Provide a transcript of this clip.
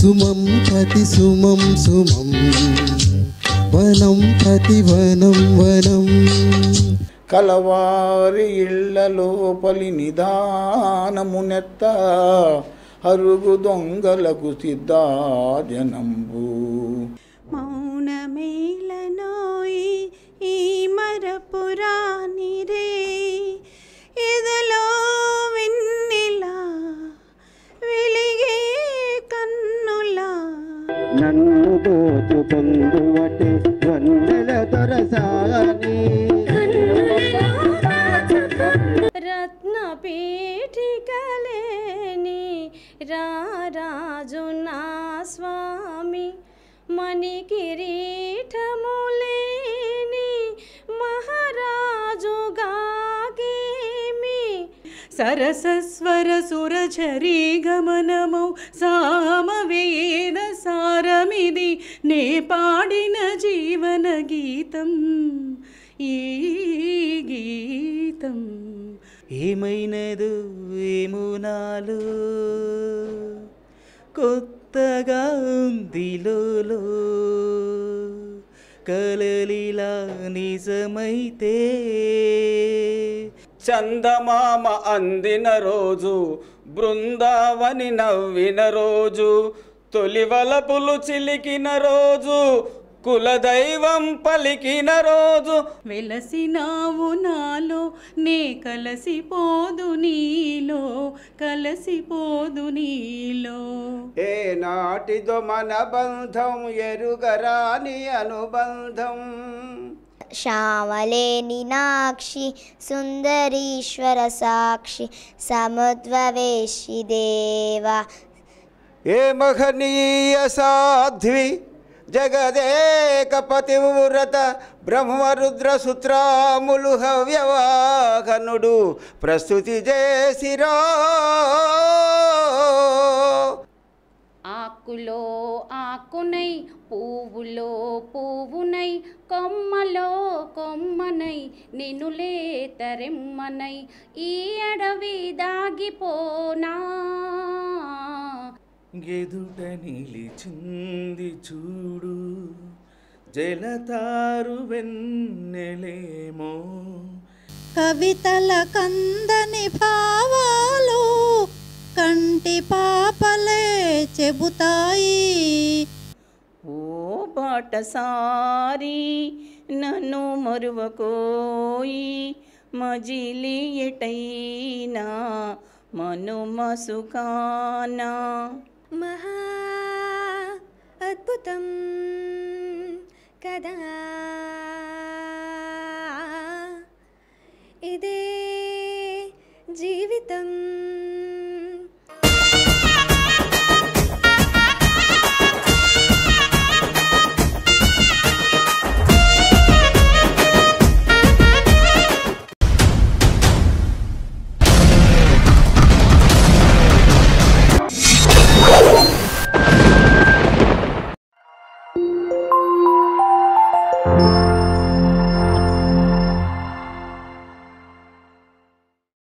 సుమం ప్రతి సుమం సుమం వనం ప్రతి వనం వనం కలవారి ఇళ్ళ లోపలి నిదానమునెత్త అరుగు దొంగలకు సిద్ధాజనంబు మౌనమేలనోయి ఈ మరపురాని రే ఎదలో వెన్నెలా వెలిగే కన్నులా నన్ను దోచుకుందువటే వందల దొరసాని రత్న పీఠికలేని రారాజు నా స్వామి మణి కిరీటములేని మహారాజు గాగేమి సరసస్వర సురచరీ గమనమౌ సామవేద సారమిది నే పాడిన జీవన గీతం ఈ గీతం ఏమైనదు ఏమో నాలో కొత్తగా ఉందిలో కలలిలా నిజమైతే చందమామ అందిన రోజు బృందావని నవ్విన రోజు తొలివలపులు చిలికిన రోజు కులదైవం పలికిన రోజు వెలసినావు నాలో నే కలసిపోదు నీలో కలసిపోదు నీలో ఏ నాటిదో మన బంధం ఎరుగరాని అనుబంధం శ్యామలేని నాక్షి సుందరీశ్వర సాక్షి సముద్వవేషి దేవా ఏ మహనీయ సాధ్వి జగదేక పతివ్రత బ్రహ్మరుద్ర సుత్రాములు హవ్యవాహనుడు ప్రస్తుతి చేసిరా ఆకులో ఆకునై పువ్వులో పువ్వునై కొమ్మలో కొమ్మనై నినులే తరెమ్మనై ఈ అడవి దాగిపోనా ఎదుట నిలిచింది చూడు జలతారు వెన్నెలేమో కవితల కందని భావాలు కంటి పాపలే చెబుతాయి ఓ బాటసారి నన్ను మరువకోయి మజిలి ఎటైనా మనుమసుకానా మహా అద్భుతం కదా ఇదే జీవితం